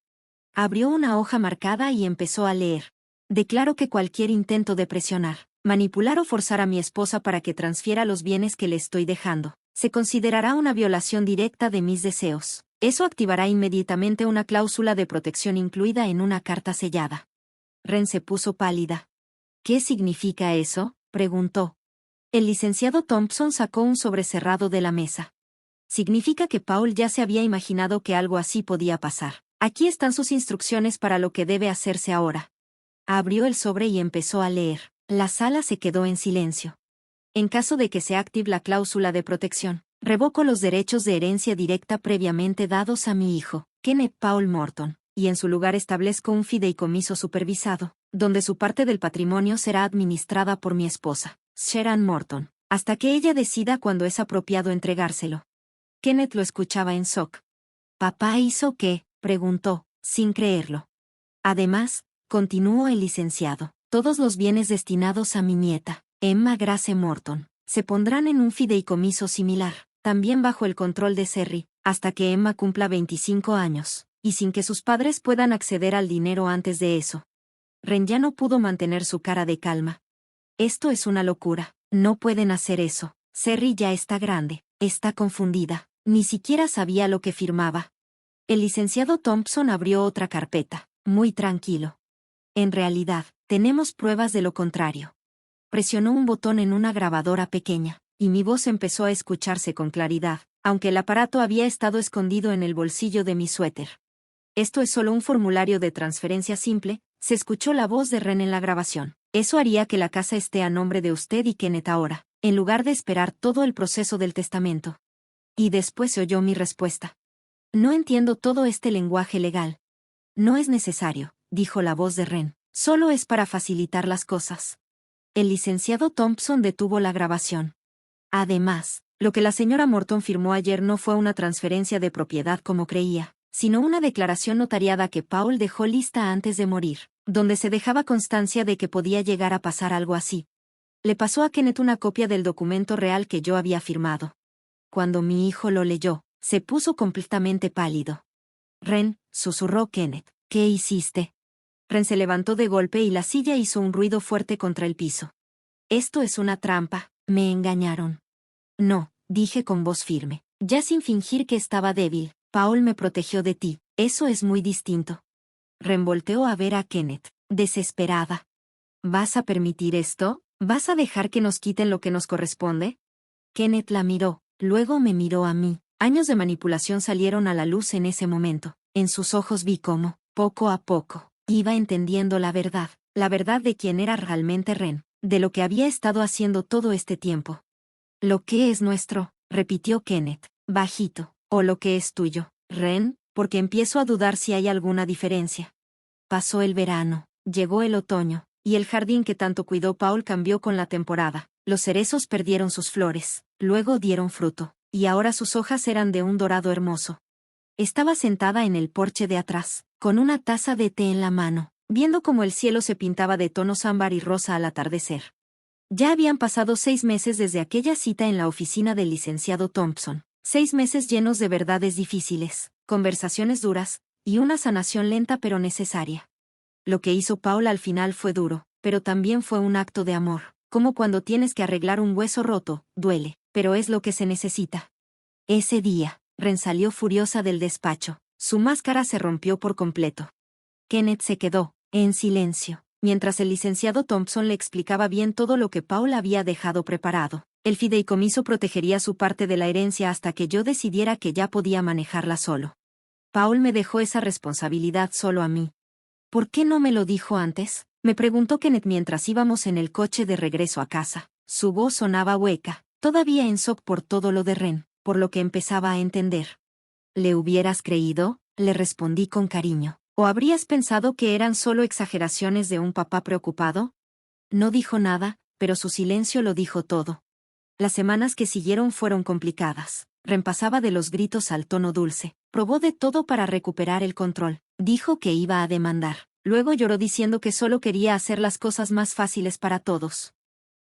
Abrió una hoja marcada y empezó a leer. Declaro que cualquier intento de presionar, manipular o forzar a mi esposa para que transfiera los bienes que le estoy dejando, se considerará una violación directa de mis deseos. Eso activará inmediatamente una cláusula de protección incluida en una carta sellada. Ren se puso pálida. ¿Qué significa eso?, preguntó. El licenciado Thompson sacó un sobre cerrado de la mesa. Significa que Paul ya se había imaginado que algo así podía pasar. Aquí están sus instrucciones para lo que debe hacerse ahora. Abrió el sobre y empezó a leer. La sala se quedó en silencio. En caso de que se active la cláusula de protección, revoco los derechos de herencia directa previamente dados a mi hijo, Kenneth Paul Morton, y en su lugar establezco un fideicomiso supervisado, donde su parte del patrimonio será administrada por mi esposa, Sharon Morton, hasta que ella decida cuándo es apropiado entregárselo. Kenneth lo escuchaba en shock. ¿Papá hizo qué?, preguntó, sin creerlo. Además, continuó el licenciado, todos los bienes destinados a mi nieta, Emma Grace Morton, se pondrán en un fideicomiso similar, también bajo el control de Serry, hasta que Emma cumpla 25 años, y sin que sus padres puedan acceder al dinero antes de eso. Ren ya no pudo mantener su cara de calma. Esto es una locura, no pueden hacer eso. Serry ya está grande, está confundida, ni siquiera sabía lo que firmaba. El licenciado Thompson abrió otra carpeta, muy tranquilo. En realidad, tenemos pruebas de lo contrario. Presionó un botón en una grabadora pequeña, y mi voz empezó a escucharse con claridad, aunque el aparato había estado escondido en el bolsillo de mi suéter. Esto es solo un formulario de transferencia simple, se escuchó la voz de Ren en la grabación. Eso haría que la casa esté a nombre de usted y Kenneth ahora, en lugar de esperar todo el proceso del testamento. Y después se oyó mi respuesta. No entiendo todo este lenguaje legal. No es necesario, dijo la voz de Ren, solo es para facilitar las cosas. El licenciado Thompson detuvo la grabación. Además, lo que la señora Morton firmó ayer no fue una transferencia de propiedad como creía, sino una declaración notariada que Paul dejó lista antes de morir, donde se dejaba constancia de que podía llegar a pasar algo así. Le pasó a Kenneth una copia del documento real que yo había firmado. Cuando mi hijo lo leyó, se puso completamente pálido. Ren, susurró Kenneth, ¿qué hiciste? Ren se levantó de golpe y la silla hizo un ruido fuerte contra el piso. Esto es una trampa, me engañaron. No, dije con voz firme, ya sin fingir que estaba débil. Paul me protegió de ti, eso es muy distinto. Ren volteó a ver a Kenneth, desesperada. ¿Vas a permitir esto? ¿Vas a dejar que nos quiten lo que nos corresponde? Kenneth la miró, luego me miró a mí. Años de manipulación salieron a la luz en ese momento. En sus ojos vi cómo, poco a poco, iba entendiendo la verdad de quién era realmente Ren, de lo que había estado haciendo todo este tiempo. Lo que es nuestro, repitió Kenneth, bajito, o lo que es tuyo, Ren, porque empiezo a dudar si hay alguna diferencia. Pasó el verano, llegó el otoño, y el jardín que tanto cuidó Paul cambió con la temporada. Los cerezos perdieron sus flores, luego dieron fruto, y ahora sus hojas eran de un dorado hermoso. Estaba sentada en el porche de atrás, con una taza de té en la mano, viendo cómo el cielo se pintaba de tonos ámbar y rosa al atardecer. Ya habían pasado 6 meses desde aquella cita en la oficina del licenciado Thompson, 6 meses llenos de verdades difíciles, conversaciones duras, y una sanación lenta pero necesaria. Lo que hizo Paul al final fue duro, pero también fue un acto de amor, como cuando tienes que arreglar un hueso roto, duele, pero es lo que se necesita. Ese día, Ren salió furiosa del despacho, su máscara se rompió por completo. Kenneth se quedó, en silencio, mientras el licenciado Thompson le explicaba bien todo lo que Paul había dejado preparado. El fideicomiso protegería su parte de la herencia hasta que yo decidiera que ya podía manejarla solo. Paul me dejó esa responsabilidad solo a mí. ¿Por qué no me lo dijo antes? Me preguntó Kenneth mientras íbamos en el coche de regreso a casa. Su voz sonaba hueca, todavía en shock por todo lo de Ren, por lo que empezaba a entender. ¿Le hubieras creído? Le respondí con cariño. ¿O habrías pensado que eran solo exageraciones de un papá preocupado? No dijo nada, pero su silencio lo dijo todo. Las semanas que siguieron fueron complicadas. Ren pasaba de los gritos al tono dulce. Probó de todo para recuperar el control. Dijo que iba a demandar. Luego lloró diciendo que solo quería hacer las cosas más fáciles para todos.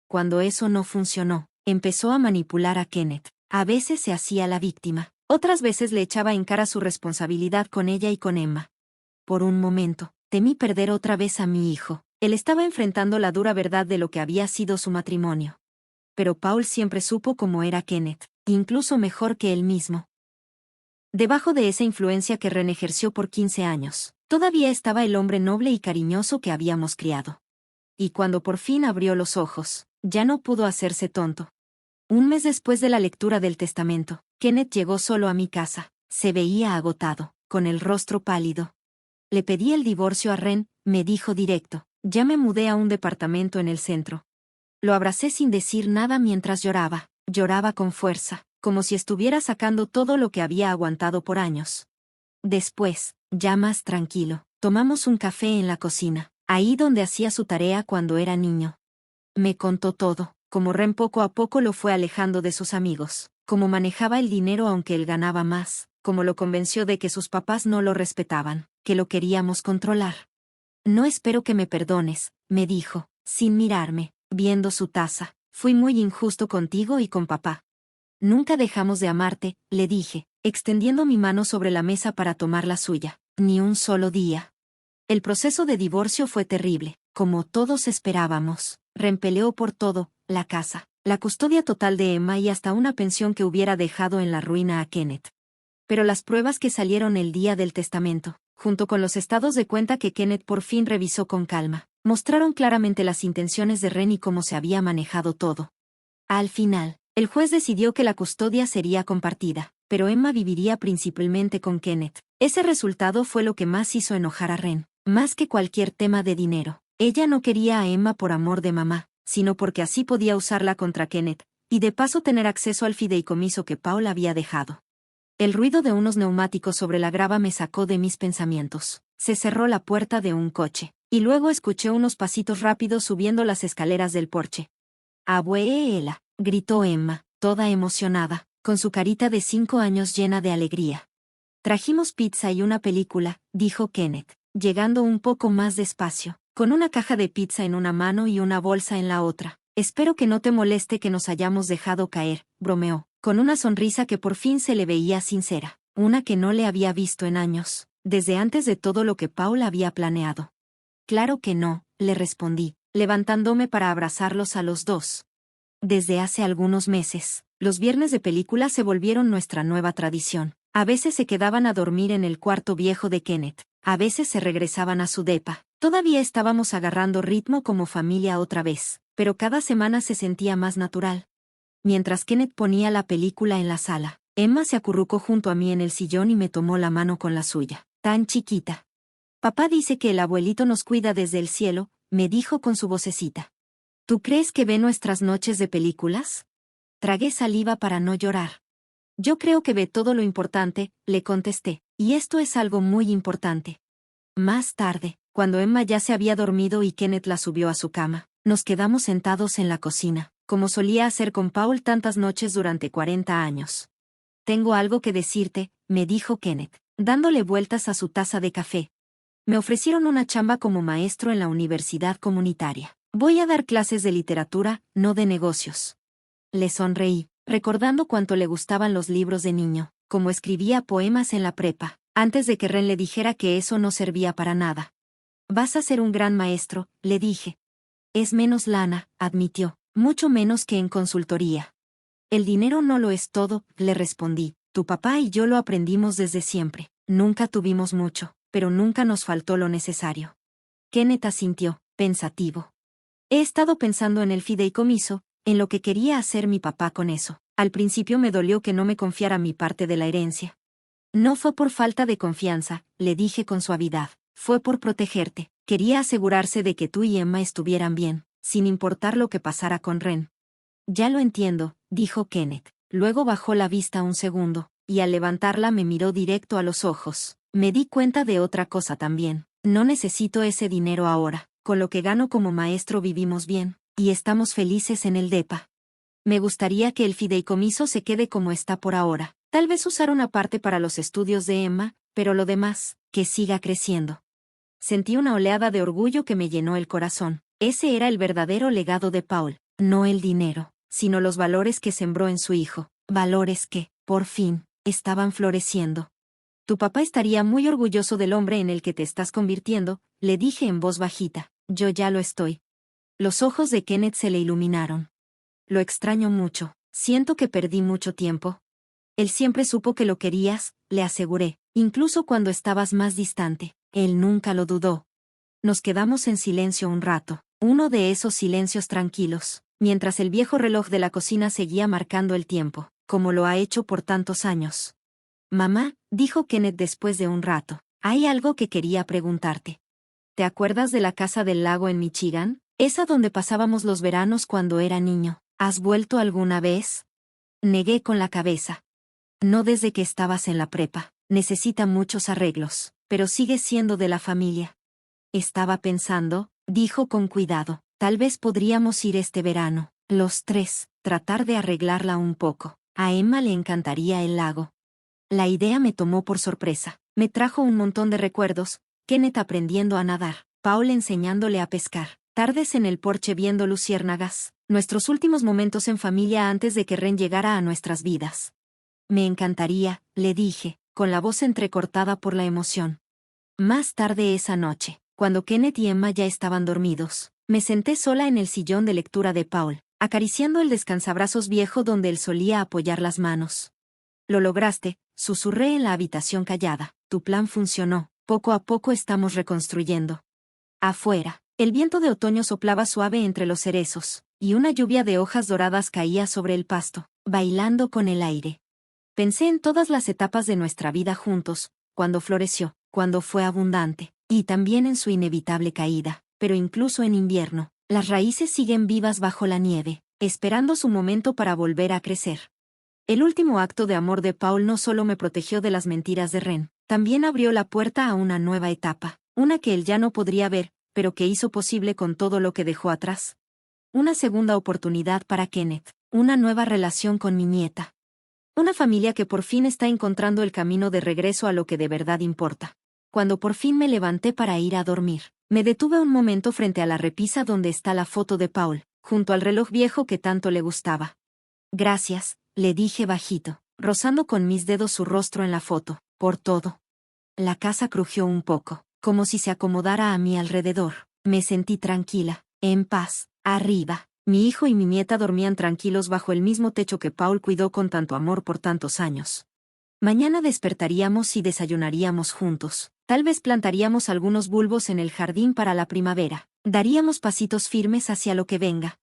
Cuando eso no funcionó, empezó a manipular a Kenneth. A veces se hacía la víctima. Otras veces le echaba en cara su responsabilidad con ella y con Emma. Por un momento, temí perder otra vez a mi hijo. Él estaba enfrentando la dura verdad de lo que había sido su matrimonio. Pero Paul siempre supo cómo era Kenneth, incluso mejor que él mismo. Debajo de esa influencia que Ren ejerció por 15 años, todavía estaba el hombre noble y cariñoso que habíamos criado. Y cuando por fin abrió los ojos, ya no pudo hacerse tonto. Un mes después de la lectura del testamento, Kenneth llegó solo a mi casa. Se veía agotado, con el rostro pálido. Le pedí el divorcio a Ren, me dijo directo. Ya me mudé a un departamento en el centro. Lo abracé sin decir nada mientras lloraba. Lloraba con fuerza, como si estuviera sacando todo lo que había aguantado por años. Después, ya más tranquilo, tomamos un café en la cocina, ahí donde hacía su tarea cuando era niño. Me contó todo, cómo Ren poco a poco lo fue alejando de sus amigos, cómo manejaba el dinero aunque él ganaba más, cómo lo convenció de que sus papás no lo respetaban, que lo queríamos controlar. No espero que me perdones, me dijo, sin mirarme, viendo su taza. Fui muy injusto contigo y con papá. Nunca dejamos de amarte, le dije, extendiendo mi mano sobre la mesa para tomar la suya. Ni un solo día. El proceso de divorcio fue terrible, como todos esperábamos. Ren peleó por todo, la casa, la custodia total de Emma y hasta una pensión que hubiera dejado en la ruina a Kenneth. Pero las pruebas que salieron el día del testamento, junto con los estados de cuenta que Kenneth por fin revisó con calma, mostraron claramente las intenciones de Ren y cómo se había manejado todo. Al final, el juez decidió que la custodia sería compartida, pero Emma viviría principalmente con Kenneth. Ese resultado fue lo que más hizo enojar a Ren, más que cualquier tema de dinero. Ella no quería a Emma por amor de mamá, sino porque así podía usarla contra Kenneth, y de paso tener acceso al fideicomiso que Paul había dejado. El ruido de unos neumáticos sobre la grava me sacó de mis pensamientos. Se cerró la puerta de un coche, y luego escuché unos pasitos rápidos subiendo las escaleras del porche. «Abuela», gritó Emma, toda emocionada, con su carita de 5 años llena de alegría. «Trajimos pizza y una película», dijo Kenneth, llegando un poco más despacio, con una caja de pizza en una mano y una bolsa en la otra. Espero que no te moleste que nos hayamos dejado caer, bromeó, con una sonrisa que por fin se le veía sincera, una que no le había visto en años, desde antes de todo lo que Paul había planeado. Claro que no, le respondí, levantándome para abrazarlos a los dos. Desde hace algunos meses, los viernes de película se volvieron nuestra nueva tradición. A veces se quedaban a dormir en el cuarto viejo de Kenneth, a veces se regresaban a su depa. Todavía estábamos agarrando ritmo como familia otra vez, pero cada semana se sentía más natural. Mientras Kenneth ponía la película en la sala, Emma se acurrucó junto a mí en el sillón y me tomó la mano con la suya, tan chiquita. Papá dice que el abuelito nos cuida desde el cielo, me dijo con su vocecita. ¿Tú crees que ve nuestras noches de películas? Tragué saliva para no llorar. Yo creo que ve todo lo importante, le contesté, y esto es algo muy importante. Más tarde, cuando Emma ya se había dormido y Kenneth la subió a su cama, nos quedamos sentados en la cocina, como solía hacer con Paul tantas noches durante 40 años. Tengo algo que decirte, me dijo Kenneth, dándole vueltas a su taza de café. Me ofrecieron una chamba como maestro en la universidad comunitaria. Voy a dar clases de literatura, no de negocios. Le sonreí, recordando cuánto le gustaban los libros de niño, como escribía poemas en la prepa, antes de que Ren le dijera que eso no servía para nada. Vas a ser un gran maestro, le dije. Es menos lana, admitió, mucho menos que en consultoría. El dinero no lo es todo, le respondí. Tu papá y yo lo aprendimos desde siempre. Nunca tuvimos mucho, pero nunca nos faltó lo necesario. Kenneth asintió, pensativo. He estado pensando en el fideicomiso, en lo que quería hacer mi papá con eso. Al principio me dolió que no me confiara mi parte de la herencia. No fue por falta de confianza, le dije con suavidad. Fue por protegerte. Quería asegurarse de que tú y Emma estuvieran bien, sin importar lo que pasara con Ren. Ya lo entiendo, dijo Kenneth. Luego bajó la vista un segundo, y al levantarla me miró directo a los ojos. Me di cuenta de otra cosa también. No necesito ese dinero ahora. Con lo que gano como maestro vivimos bien, y estamos felices en el depa. Me gustaría que el fideicomiso se quede como está por ahora. Tal vez usar una parte para los estudios de Emma, pero lo demás, que siga creciendo. Sentí una oleada de orgullo que me llenó el corazón. Ese era el verdadero legado de Paul, no el dinero, sino los valores que sembró en su hijo, valores que, por fin, estaban floreciendo. Tu papá estaría muy orgulloso del hombre en el que te estás convirtiendo, le dije en voz bajita. Yo ya lo estoy. Los ojos de Kenneth se le iluminaron. Lo extraño mucho, siento que perdí mucho tiempo. Él siempre supo que lo querías, le aseguré, incluso cuando estabas más distante. Él nunca lo dudó. Nos quedamos en silencio un rato, uno de esos silencios tranquilos, mientras el viejo reloj de la cocina seguía marcando el tiempo, como lo ha hecho por tantos años. Mamá, dijo Kenneth después de un rato, hay algo que quería preguntarte. ¿Te acuerdas de la casa del lago en Michigan? Esa donde pasábamos los veranos cuando era niño. ¿Has vuelto alguna vez? Negué con la cabeza. No desde que estabas en la prepa. Necesita muchos arreglos, pero sigue siendo de la familia. Estaba pensando, dijo con cuidado, tal vez podríamos ir este verano, los tres, tratar de arreglarla un poco. A Emma le encantaría el lago. La idea me tomó por sorpresa. Me trajo un montón de recuerdos. Kenneth aprendiendo a nadar, Paul enseñándole a pescar, tardes en el porche viendo luciérnagas, nuestros últimos momentos en familia antes de que Ren llegara a nuestras vidas. Me encantaría, le dije, con la voz entrecortada por la emoción. Más tarde esa noche, cuando Kenneth y Emma ya estaban dormidos, me senté sola en el sillón de lectura de Paul, acariciando el descansabrazos viejo donde él solía apoyar las manos. Lo lograste, susurré en la habitación callada, tu plan funcionó. Poco a poco estamos reconstruyendo. Afuera, el viento de otoño soplaba suave entre los cerezos, y una lluvia de hojas doradas caía sobre el pasto, bailando con el aire. Pensé en todas las etapas de nuestra vida juntos, cuando floreció, cuando fue abundante, y también en su inevitable caída, pero incluso en invierno, las raíces siguen vivas bajo la nieve, esperando su momento para volver a crecer. El último acto de amor de Paul no solo me protegió de las mentiras de Ren, también abrió la puerta a una nueva etapa, una que él ya no podría ver, pero que hizo posible con todo lo que dejó atrás. Una segunda oportunidad para Kenneth, una nueva relación con mi nieta. Una familia que por fin está encontrando el camino de regreso a lo que de verdad importa. Cuando por fin me levanté para ir a dormir, me detuve un momento frente a la repisa donde está la foto de Paul, junto al reloj viejo que tanto le gustaba. Gracias, le dije bajito, rozando con mis dedos su rostro en la foto, por todo. La casa crujió un poco, como si se acomodara a mi alrededor. Me sentí tranquila, en paz. Arriba, mi hijo y mi nieta dormían tranquilos bajo el mismo techo que Paul cuidó con tanto amor por tantos años. Mañana despertaríamos y desayunaríamos juntos. Tal vez plantaríamos algunos bulbos en el jardín para la primavera. Daríamos pasitos firmes hacia lo que venga.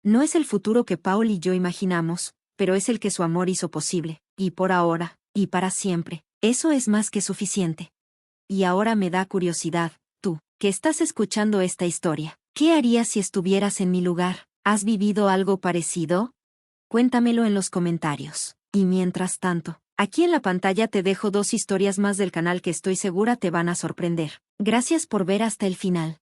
No es el futuro que Paul y yo imaginamos, pero es el que su amor hizo posible, y por ahora, y para siempre, eso es más que suficiente. Y ahora me da curiosidad, tú, que estás escuchando esta historia, ¿qué harías si estuvieras en mi lugar? ¿Has vivido algo parecido? Cuéntamelo en los comentarios. Y mientras tanto, aquí en la pantalla te dejo 2 historias más del canal que estoy segura te van a sorprender. Gracias por ver hasta el final.